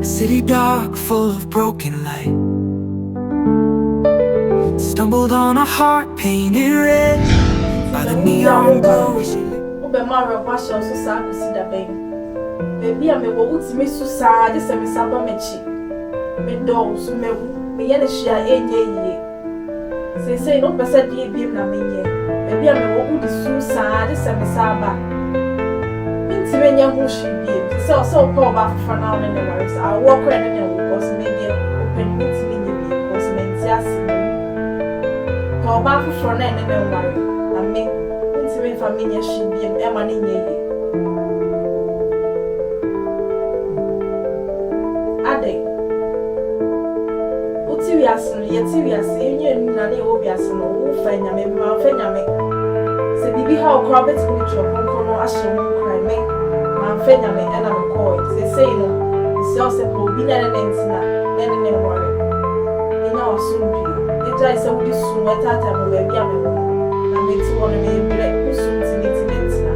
city dark, full of broken light. Stumbled on a heart painted red by the neon glow. Ubemara washa ususa kusida beng. Baby ame wo utimi susa de se me saba mechi. Me do su mewu me yene shia enye yi. Say no pesa di biem na menye. Baby ame wo udi susa de se me saba. Minti menye hu shi biem. So call ba for now in the words. I walk around and because maybe open minti menye bi because menti asi. Call ba for now in the words. I mean me family she be e ma ni nye ade uti wi aso ye ti wi ase enye nu na ne obi aso no wo fa nyame ma fa nyame se bibi ha okra bet ni tro konko no ahye mu krai me ma fa nyame e na me call se say no se o se po bi na ne ntina ne worry ina osun bi e try se wo di sun etata mo be bi ame na me ti won me bre usun ti ni ti ntina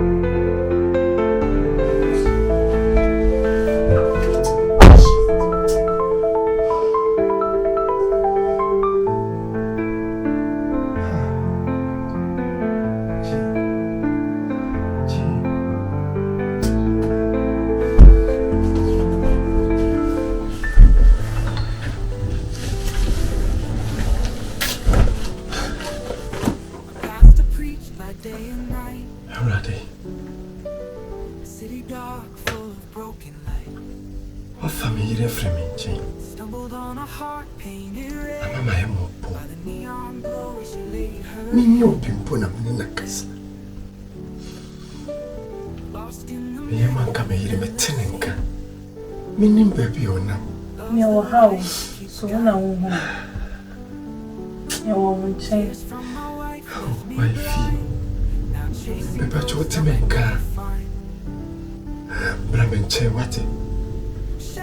Minim baby ona. Me o how so na wo ho. E wo nche. My fee. Me pa choti menka. Bra menche wate.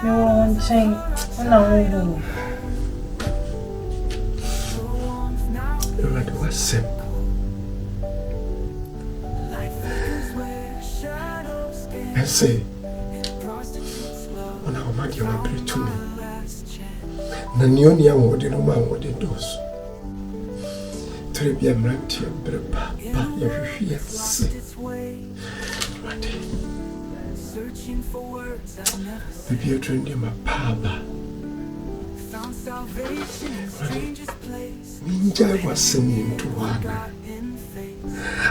Me wo nche na wo ho. You like what sim? I say you are pretty to me. Nanionia would no man would endorse. Trebia Ranti and Brepa, yes. The beer trained him a paba. Ninja was singing to her,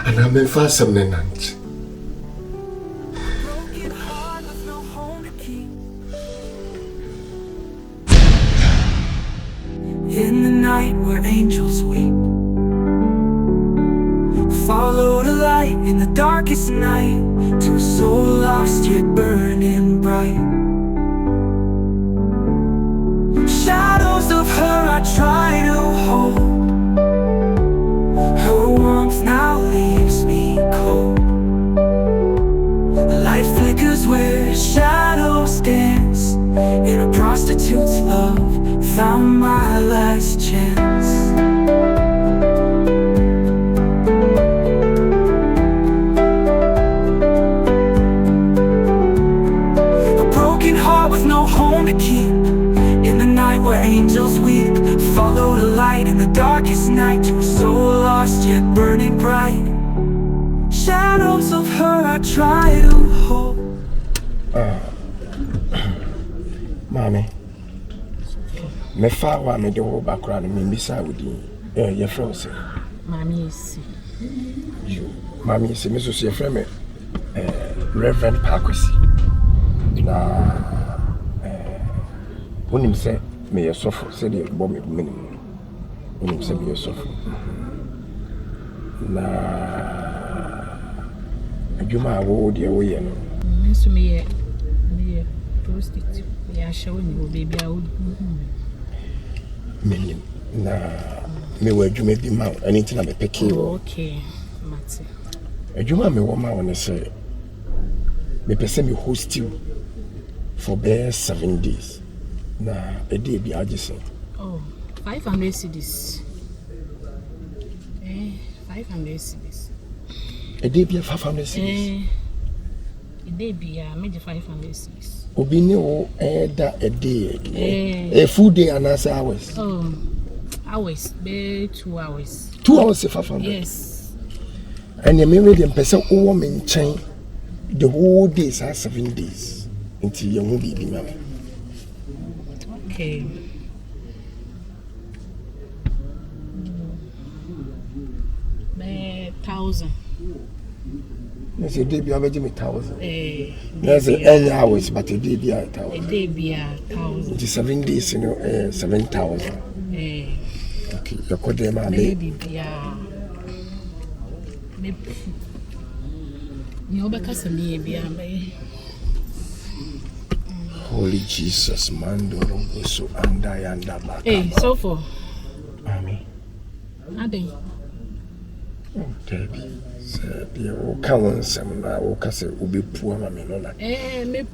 and I'm a fastened nanch. In the night where angels weep, follow the light in the darkest night to a soul lost yet burning bright. Shadows of her I try to hold. Her warmth now leaves me cold. The light flickers where shadows dance. In a prostitute's love found my last chance. A broken heart with no home to keep. In the night where angels weep, follow the light in the darkest night to a soul lost yet burning bright. Shadows of her I try to hold. Mommy, me fa wa me de wo background me bisa wudi ye froze. Mommy is You, mommy is me so se frame Reverend Parkwesi. Na wonim se me ye sofo se de bo me minim. Wonim se me ye sofo. Na adwuma wo de wo ye no. me so me prostitute. Yeah, showing you baby I would. Minim na me wa adwuma bi ma anything na me peke wo. Okay, mate. Adwuma me wo ma won say me pese me host you for bare 7 days. Na a day bi agese. Oh, 500 cedis. 500 cedis. A day be 500 cedis. A day be made 500 cedis. Obi ni o da a day. A full day and as hours. Oh, hours, be 2 hours. 2 hours if 500. Yes. And you may them person who woman chain the whole days are 7 days until you will be mammy. Okay. Be 1,000. Yes, a day be averaging 1,000. Yes, any hours, but a day be 1,000. A day be 1,000. It is 7 days, 7,000. Okay, you could them Maybe be maybe. You because me be Holy Jesus, Mando so and back. Hey, so for Mommy. Ade. Debbie. Said you come on some now, because it will be poor, mammy. No, me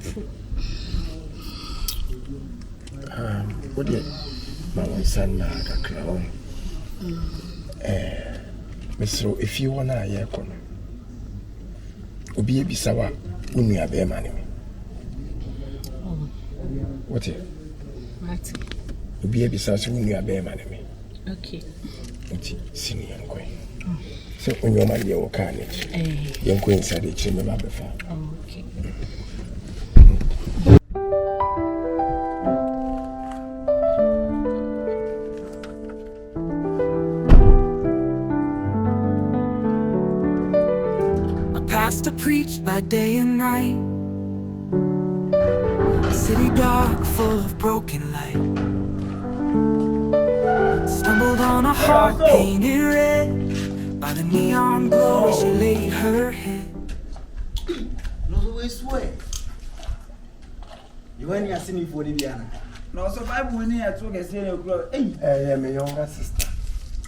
what did my son a crown? Mr. If you want a year corner, Obi Bisawa, whom you have a man. What it? Obi Bisawa, whom you have a man. Okay. Senior queen. So when your man your carnage, young queen said it in the mother. Okay. Pastor preached by day and night. City dark, full of broken light. Stumbled on a heart painted red by the neon glow. She laid her head. No way swear. You want to see me for the Diana? No, so 5 minutes I took a serious glow. I am a younger sister.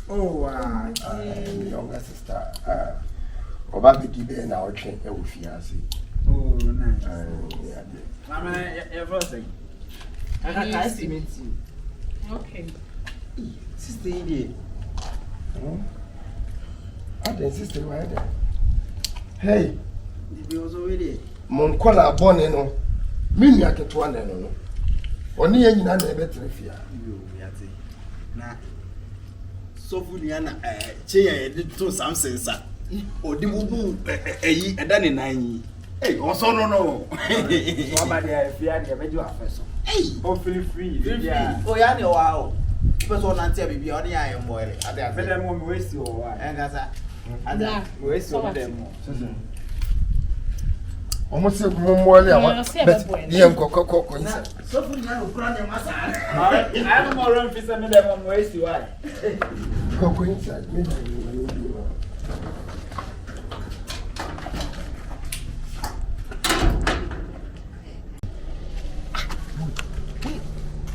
Oh, wow. I am a younger sister. Obabi gibe na otwe e wo fiase. Oh, nice. Yeah. Mama, you're frosting. I can't see me too. Okay. Sister India. I didn't sister why there. Hey, You was already. mon kola bone no. Me nua keto na no. Oni ye nyina na ebetre fia. You yate. Na so fu ni na che ye to something sa. Odi bubu eyi eda ne nan yi. Hey, also no. So about the fear the beju afeso. Hey, oh free. Yeah. Oh ya ne wow. Person na tia bibi oni ya boy. Ade afa dem mo we si o wa. Engasa. Ada we si o dem mo. Omo se mo le awa. Ye nkokoko nsa. So fu ni na okura ne masa. I am more run fisa me dem mo we si wa. Kokoko nsa.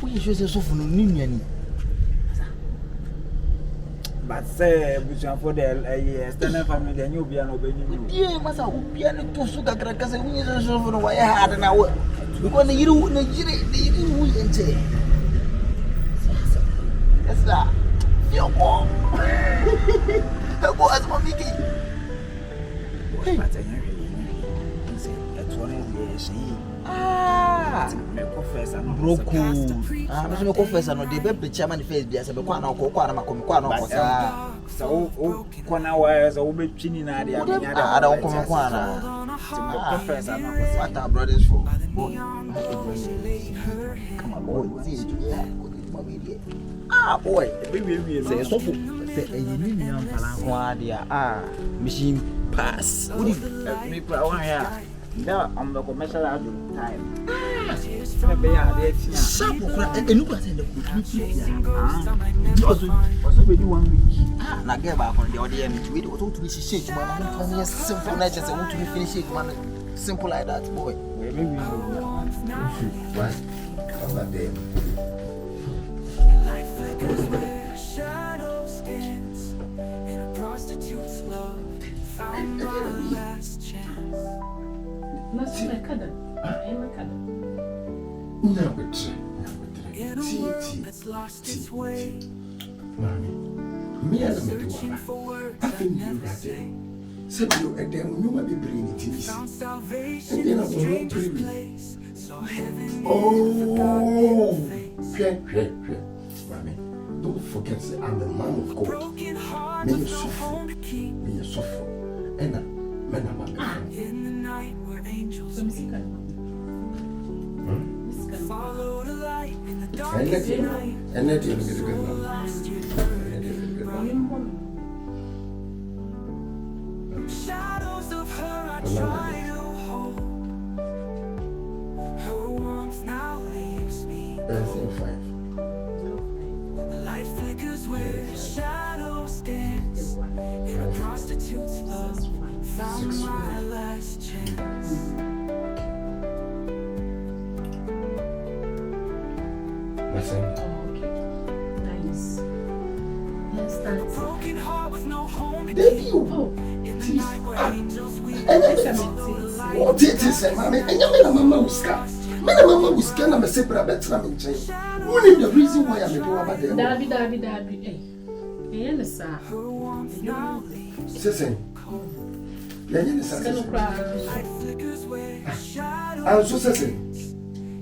We should say so for no nini. But say bujan for the extended family and you be an obeying. Yeah, masa be an to sugar crackers and we so for why hard an hour. Because you wouldn't enter. That's that. Your mom. Her boys, mommy. That's one of the me confess and broke. Me confess and the be chairman face be as a kwa na kwa so kwana wires o be twini na dia I don't come kwana me confess and what our brothers for come on boy see boy we say so for say eyini ni amfala kwa dia machine pass we me kwa one here. No, I'm the commercial time. Sharp, and look at the also we do 1 week. Now get back on the audience. We don't to be shake, man. Simple night just want to be finished, man. Simple like that, boy. Maybe we what? Shadows dance in a prostitute's love. Found our last chance. Let's make a In a world that's lost its way, searching for words that never say. Found salvation in this place. Saw heaven Oh, Mommy, don't forget that I'm a man of God. May you suffer. May you suffer. And I'm a man. In the night where angels follow the light in the darkest night. And that is a good one. Shadows of her I try to hold. Her warmth now leaves me. That's in 5. The light flickers where shadows dance. In a prostitute's love, found my last chance. Listen. Nice. Yes, that's Broken heart with no home to Baby, keep. you. In the night where angels weep. What it is, Mammy, and your mamma was scared. My mamma was scared. I'm a separate better. I'm in chain. What is the reason why I'm about the Darby. Hey. Yes, sir. Her warmth now leaves. Sissing. Light Flickers where shadows I'm so sissing.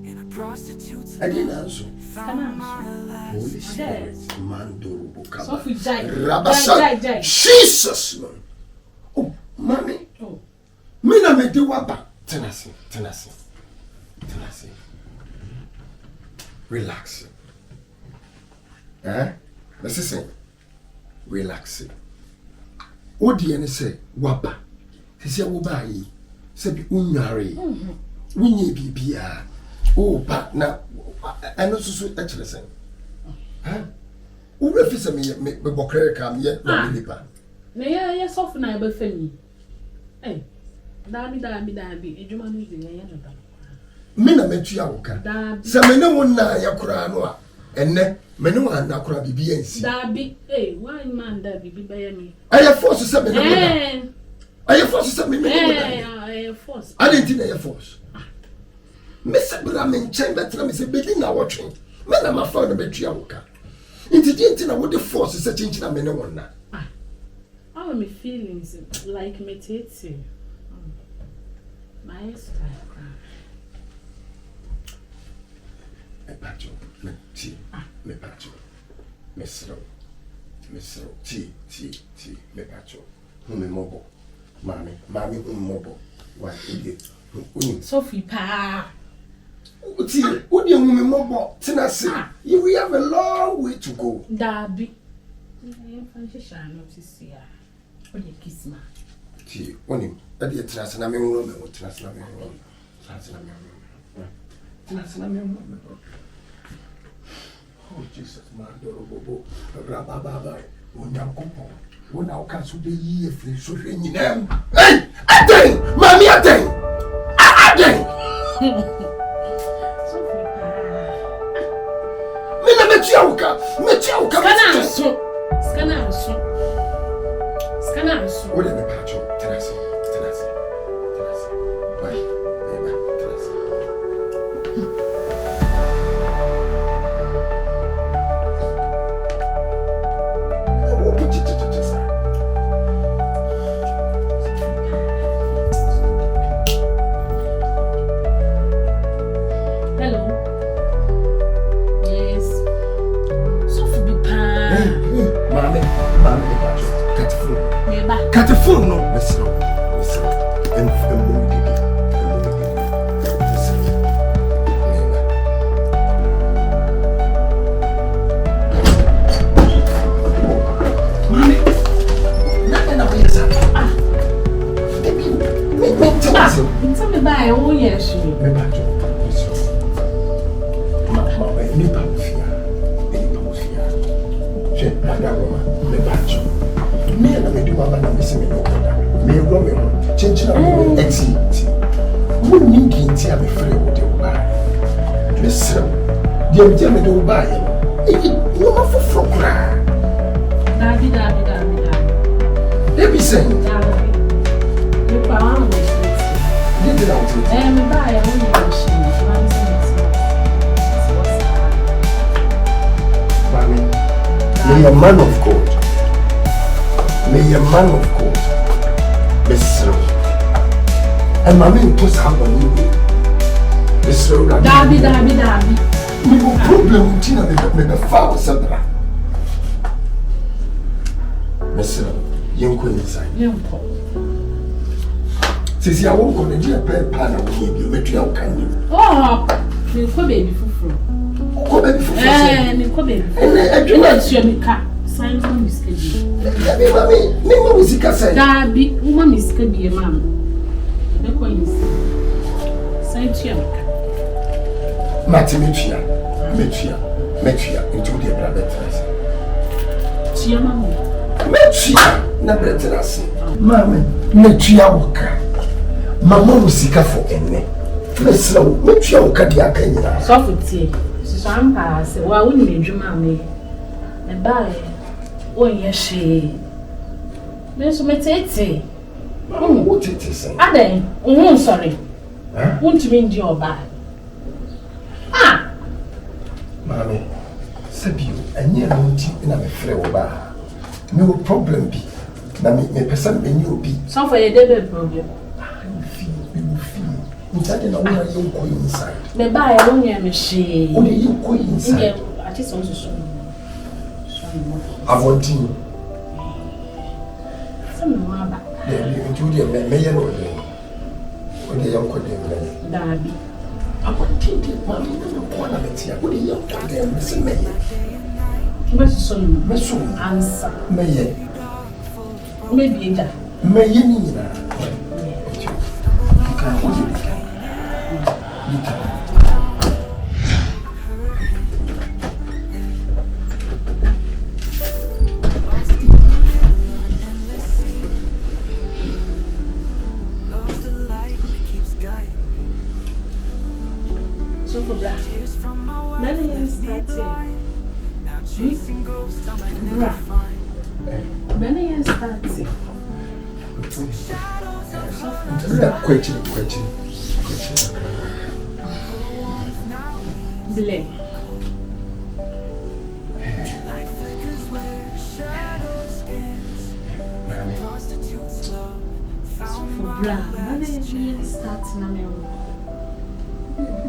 in a prostitute's I didn't answer. found my last. Holy Spirit, Mando So if we die. Rabasa, Jesus, man. Oh, mommy. Oh. Me na me de waba. Tenasi. Relax. Let's say, relax. Odi ene say waba. Sisi waba yi. Se bi unyare. Unye bibia. Oh, but na I know so actually say. Who refuse me bokere kam ye na me nipa. Na ya soft na be fami. Eh. Dabi. Ejuma no de ya no da. Me na metua woka. Se me ne wona ya kura no a enne me ne wa na kura bibi ansi. Dabi. Why man da bibi ba ya mi. Aye force se me ne wona. Aye force se me ne wona. Aye force. I didn't think aye force. Me se bra me nchen betra me se bedi na wotwe. Me na ma fa no metua woka. Inti dinti na wo de force se chinchi na me ne wona. How me feelings like me tete. My style. Me pacho, me pacho. Me slow. Ti, me pacho. Me mobo. Mami, mobo. Why idiot? Sophie pa. Ti, udi me mobo. Tinasi, we have a long way to go. Dabi. Shano sisi ya. Oye kisma. Ti, oni, adi tinasi na me uno me, tinasi na me uno. Oh Jesus, man, Dorobo, Rababa, Unyakupo, when our castle be ye free, so in them. Hey, Aden, Mammy Aden, Aden. Mina Metiauka, Scananso. What in the patch of Tenassi? Why, Tenassi. Hello. Yes. Sophie be pa. Mami, cut the phone, no, listen. And Mami, nothing of this. Tell me by oh yes. Me and I do my man missing me no better. Me Romeo, change up excellent. Wouldn't you get here before you buy? Listen, the German do buy him. No more for cry. Dabi. They be saying, You found it. did it out. And buy a only machine. Mommy, may a man of God. May a man of God be served. And Mammy puts her on you. This road, Dabi. We will problem Tina with the foul Sabra. Miss Yanko inside. Says I won't go to the plan of you, material can you? Oh, you could baby for Baby for baby. And that's your car. Sign from Miss Kadi. Never was it said. Dabi, woman Miss Kadi, ma'am. The coins. Sign to your car. Matimitria, into the brother. Chia mamma. Metria, na breterasi. Mama, metria woka. Mama usika for ene. Mesra, metria woka di aka nyina. So for tea. So am pass. Wa woni medwuma me. Me bae. Onye hwe. Me so metete. What it is. Aden, sorry. Wontumi ndi oba. Mami, Sabiu, and yet na me frɛ wo ba. No problem be. Na me person me you be. So for your debut problem. We will feel. Inside na wo na you go inside. Me ba e won ya me hwe. Wo you go inside. I just want to show you. Avontin. Some no aba. You do the me ye no dey. Wo dey you go dey. Dabi. Avontin dey mami no ko na metia. Wo dey you go dey me se me. What's so you? Me so Answer. me ye. Maybe eja. Me ye ni nyina. Kan wo dey. So for that. Many years started. Many years started. Question. Delay. For bra, many years started na me.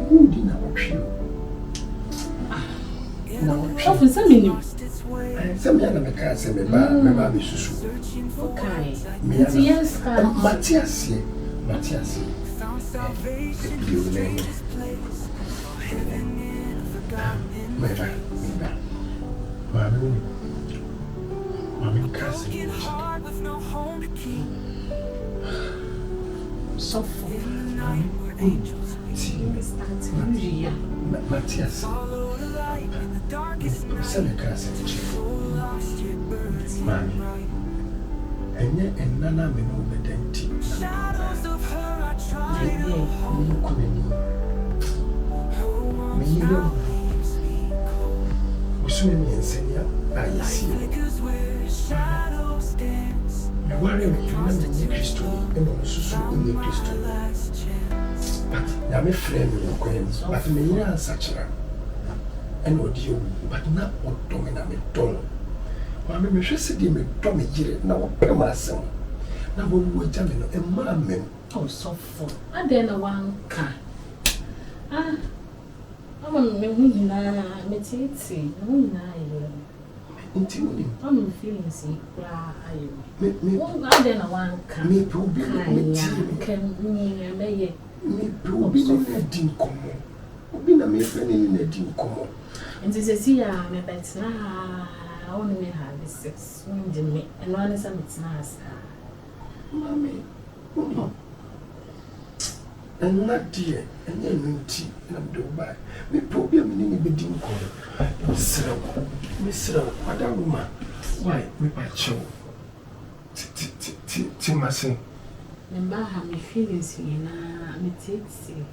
Who did not show? Oh, for some minute. Some young Americans say me ba be susu. Okay. Me Yes, Matthias. You name it. Mami cousin. So for Matthias. Some cousin. Mami. And Nana me no bedenti. Me ensenya I see. Me worry me you na me Kristo e mo susu ni Kristo. But na me frɛ me no kwen. But me nya answer kyerɛ. And audio but na odo me na me don. Wa me hwɛ se di me do me yire na wo pɛ ma asɛm. Na wo wo gya me no e ma me. Oh, so for. And then one can. I'm feeling sick. And not dear, and then tea, and I'm doing by. We problem in the bedding corner. Miss Madame Woman, why, we patch you. Timasi. Remember how me feelings here now, me take see.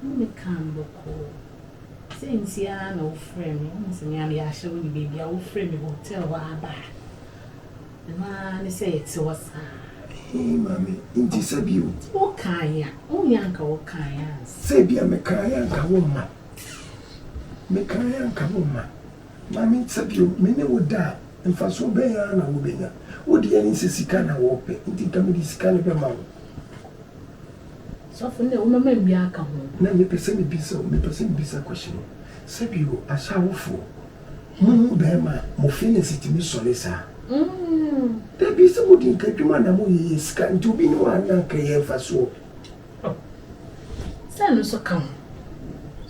Me can't look cool. Since you are no friend, me I show you baby, I will frame me hotel while back. The man say it's what's Hey, Mammy, inti Sabiu. Okaya, Unyanka Okaya. Sabia Mekaya Kawoma. Mekaya Kawoma. Mammy Sabiu, many would die, and for so bear and a woman. Would the any Sicana walk? Inti Camidi scan of a mouth. So for the woman may be a come. Na me pese me bisa question. Sebi o ashawofo. Mu be ma mo finish ti mi so le sa. Da bi se mo din ka dwuma na mo yi ska nti obi ni wa na ka ye fa so. Say no so come.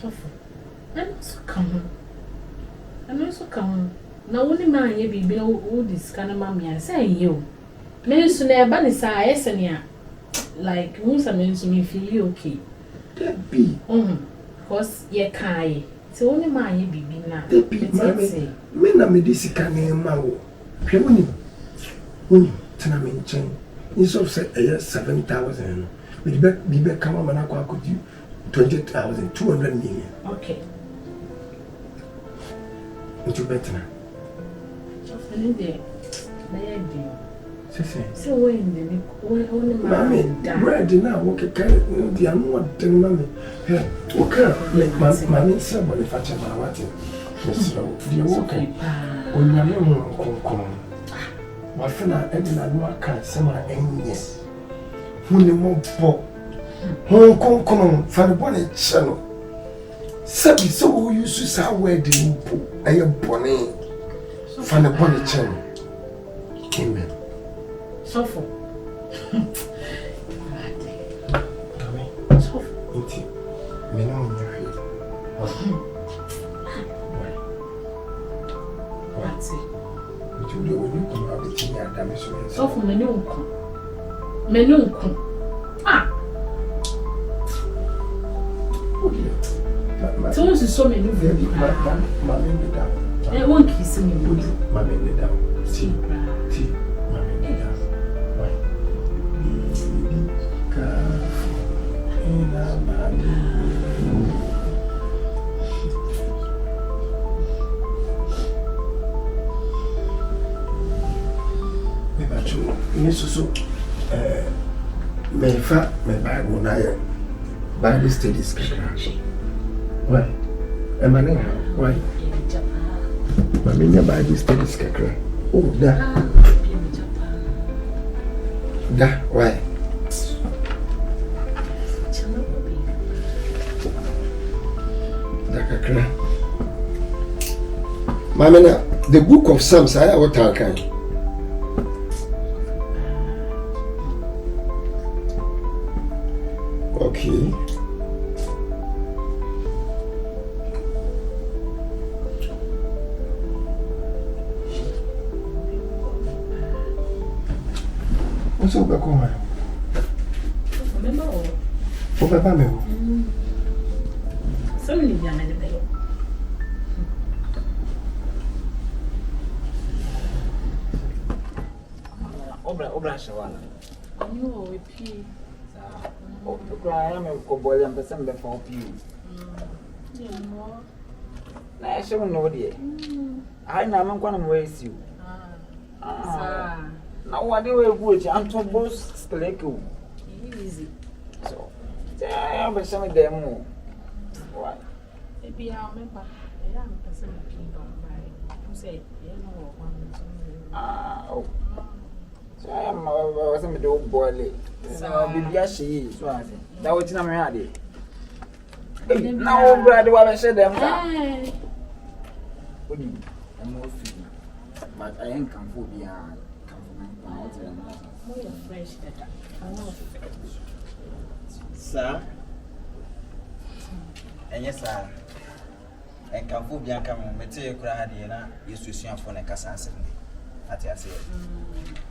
So for. And so come. And so come. Na woni ma anye bibi na wo diska na ma me say you. Me so na ba ni sa esenia. Like once I mention me feel okay. That be. Because ye kai. So only my bibi na. That be. Me na me disika na ma wo. Hwe woni tena me nchen. Instead of say 7,000. Me be come ma na kwa akodi 20,000, 200 million. Okay. Into better. So for the day. So when the only mommy, bread now, okay, the unwanted mommy. Okay, mammy, somebody fetch my water. The okay. When you're not my friend, I didn't know I can't say my yes. Who the more poor? Hong Kong, come on, for the bonnet channel. Sabi, so you should say where the new I am bonnet for the bonnet channel. Amen. So for me no marry. What's it? But you do when you come out with me and damage you. So for menunku. Ah. So so many very mommy me down. I won't kiss me. Mommy me down. See. Mommy me down. Why? Bible studies. Why? Am I not? Why? My Bible studies. Oh, da. Why? Mamina, the book of Psalms, I have what I can. Okay. What's up, Bakoma? Over Pamela. So many young men. Obra shawana. You will pee. I am a cowboy and person before you. I shall know, dear. I know I'm going to waste you. Now, what do you wish? I'm to both skeleko. Easy. So, I have a some of them more. Why? Maybe I'll remember. I am a person of king by. You say, you know, oh. So I am some of the old boy. Bibiashi, so I say. That was not ready. Now, brother, what I said them. But I ain't come for the sir. And yes, sir. And come for Bianca, Mateo Cradiana, used to see for a Cassan. At your say,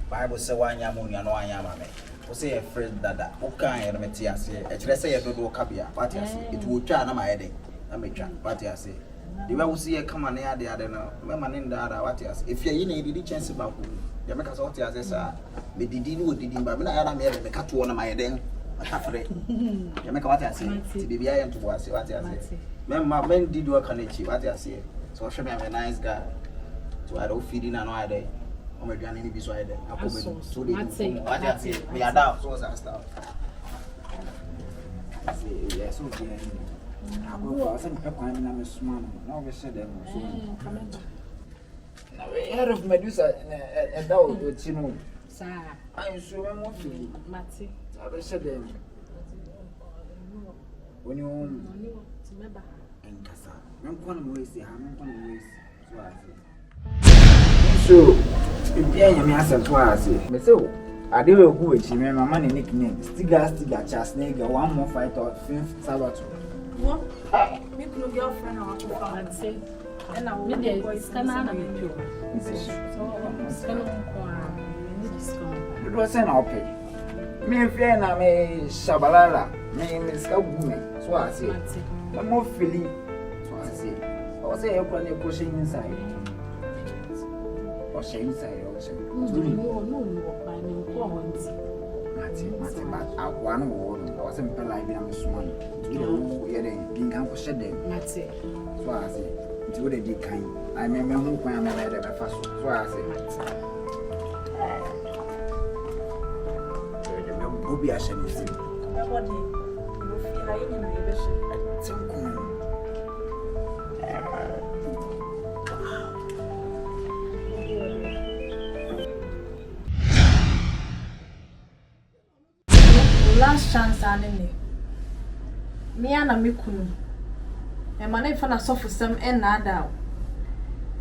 Bible say, one yamonia, no, I am a man. Say a friend that okay, and Matias, let's say I don't do cabia, but it will try on my headache. I may try, but I say, the way we see a come on the other, no, man in that, what else? If you're in a chance about you make us what as I but did you did but I am here the cat one of my head. You make what I say, to be behind to what I say. Men did work on it, what I say. So show me a nice guy. So I don't feed in an idea. Oh my God, any visual idea. I put so they do. What I say, we are down. So as stuff. Yes, okay. I go for some pepper and I'm a smart. Now we said them. Now we heard of Medusa and that was Chino. Sir, I am sure I'm not feeling. Matty. I said them. When you Remember. and Cassa, I'm going to waste. I'm going to waste. So, if you answer twice, but so I do a good my money nickname. Stiga, chas nigga, 1 more fight or 5th Sabbath. What? Me no girlfriend or I'd say. and I will Maybe be it's kind of you. It was an opera. Me friend, I may Shabalala, me Miss Woman, so I say. I'm more feeling, so I say. Or say, you're going to push inside. Or shame inside, or shame. But I one word or something like I'm swan. You know, you're being shed them. So I say, it's what they did kind. I remember who I made a first. So I say, Bobby, I shall see. Nobody will feel like in the vision. Some coin. Last chance, Annie. Me and me kunu. And my name for a soft some and nada.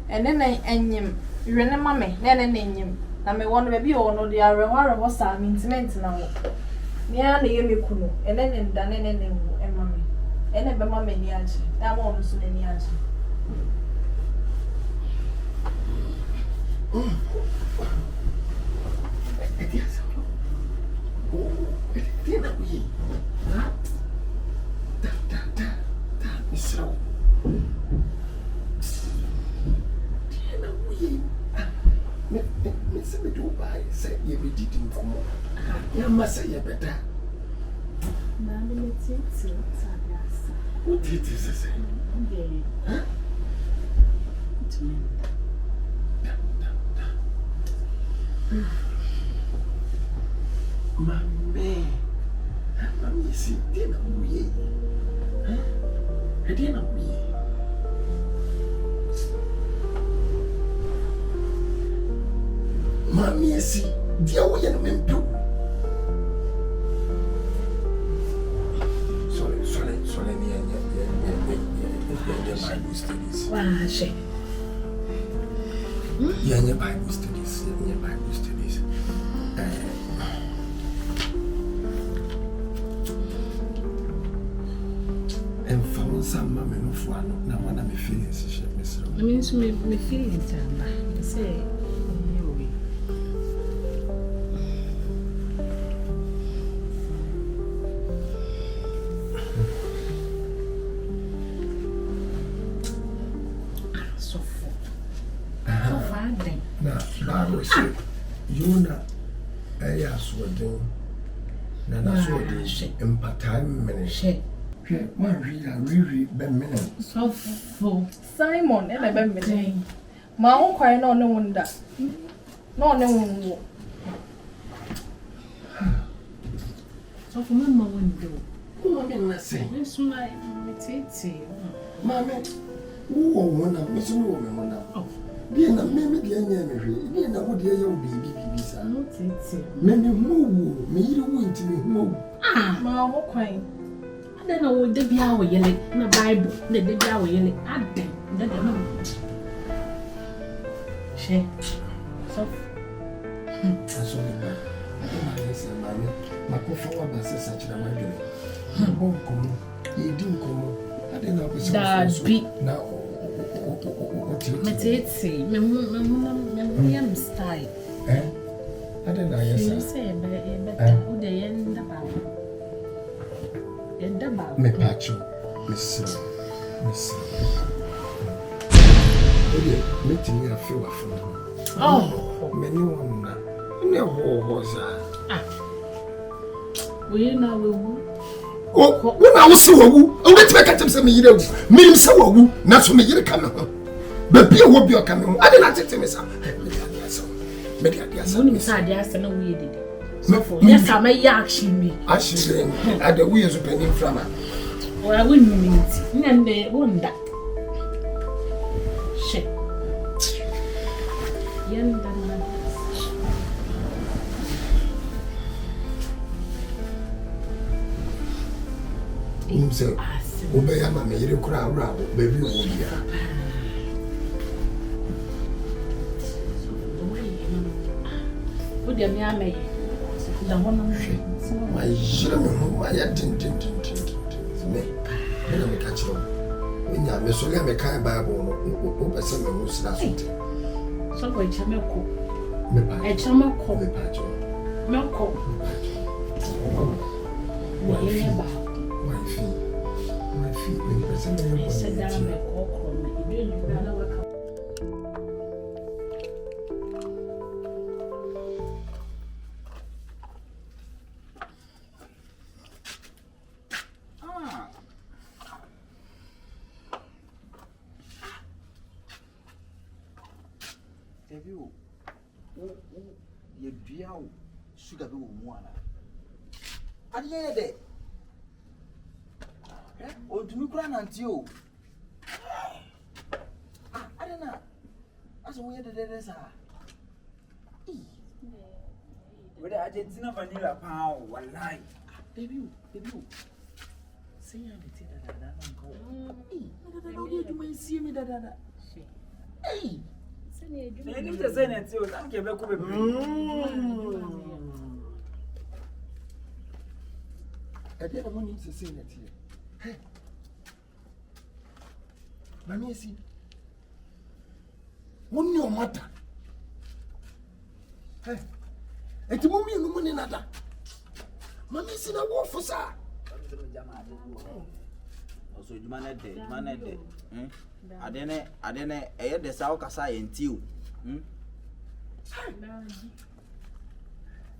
And then I end him. You remember me, then I name him. Na me want to be on the Arawara was a means now. Me and me kunu, and then in Danny and mammy. And then mamma niaji. That one was soon niaji. What did you say? Mamma, Mamma, see, dinner, we. Dinner, we. Mamma, see, dear, we are men too. Sorry, Bible studies. Wow, she. Yeah, Bible studies. Bible studies. And found some mamma of one. Now, one of my feelings, I mean, it's me feelings. I say, Bible said, you know, I asked what do. Nana saw this in part time minute. One really minute. so full. Simon, and I remember me. My own cry, no wonder. No. So for my window. Oh, I'm not saying. It's my titty. Mamma, oh, one of Miss Woman. Oh. Dear, maybe the enemy, dear, now what dear young baby, sir. Many move, me, you went to me, move. Ah, my own crying. I don't know what the be our yelling in the Bible, the be our yelling. I think that the she so. I saw the man. My coffee was such a man. You won't come, you didn't come. I didn't know that beat now. Matete, me style. I don't know, yes, you say, but who they end about. Me pacho, Miss. Meeting me a few of them. Oh, many one. No was we know. Oh, when I was so, I went to make some me so, not for me, you come. But be a whoop your coming. I did not take me some. Maybe I guess I'm inside the afternoon. We did it. Yes, I may actually me. I should at the wheels of penny from her. Well, I wouldn't meet, and they won't that. Shit. say, obey a mamma, you cry around, baby, oh, yeah. Would you mean me? The one my gentleman, my attendant, me, and I'm a catcher. When you are so young, a kind Bible, over some who's not it. So, wait, Chamako. A Chamako, the patch. Milko. My feet, my sit down and walk on me. You didn't know what. You be out sugar be one. And yeah, there. Oh, do you cry until you? I don't know. That's where the deaders are. With the Argentina vanilla pound, one line. Debut. Say, I'm the thing that I don't go. You may see me that. Hey. They need to say it too. Thank you, Becky. I didn't want him to say that here. Hey, Mammy, see, one your mother. Hey, at the moment, no money, nada. Mammy, see, a war for sir. Also, you managed it. I didn't, the South Casai and Tew.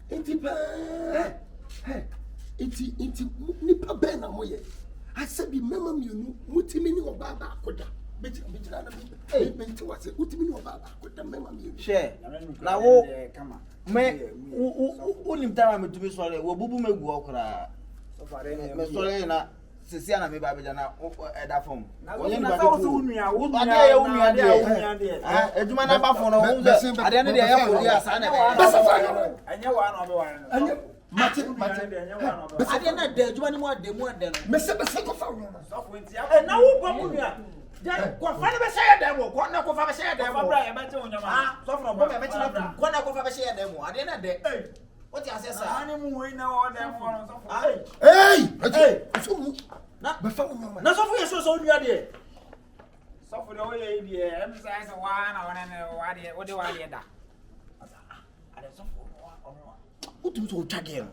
It's Nipper Benna Moye. I said, remember you, Mutimini or Baba Koda. Bet to us, Mutimini or Baba Koda, remember you. Share. Now, come on. May only time to be sorry, will Bubu may walk. So far, sorry, Sisiana me baby jana at that phone. Now, we are also me. I would not eduma na ba phone o nze ade ne de ya for dia sa na anya wa na obo wa anya mate ade na de eduma ni mu ade no me se ko fa wo so for ntia na wo gbo mu nua ko fa ne be share dem ko na ko fa be share dem bra e be te onyama so for bo me be tina ko na ko fa be share dem ade na de what you say sir ani mu we na o dem for so for hey so mu na be fa onyama na so for yeso so nua de so for the way e dey em say say wa na wona ne wa de wo de wa de da ade so for utum so utwage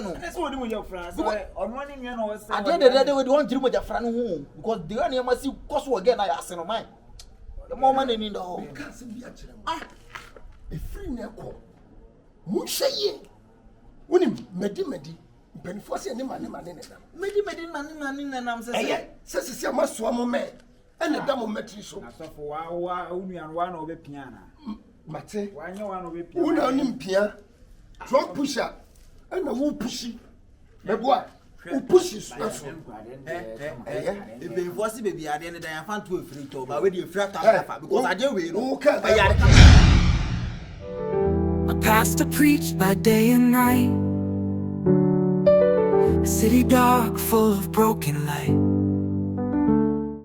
no ese wo di mo ya France ono ani nua na wo say ade de we don tiri mo ja fra no ho because the one am see cost wo again na ya ase no man the moment ni ndo ka se bi a kire mo e free na ko mu hye woni medi mpanifo se ne mane ne da medi mane nam se se amasoa mo me ene da mo metri so na so for wa unua no wa na obepia na mate wa nya wa na obepia una ni mpia truck pusher ene wo pushi beboa wo pushi so e be voice baby ade ne dan fan to free to ba we dey free ta because ade we no A pastor preached by day and night, a city dark full of broken light.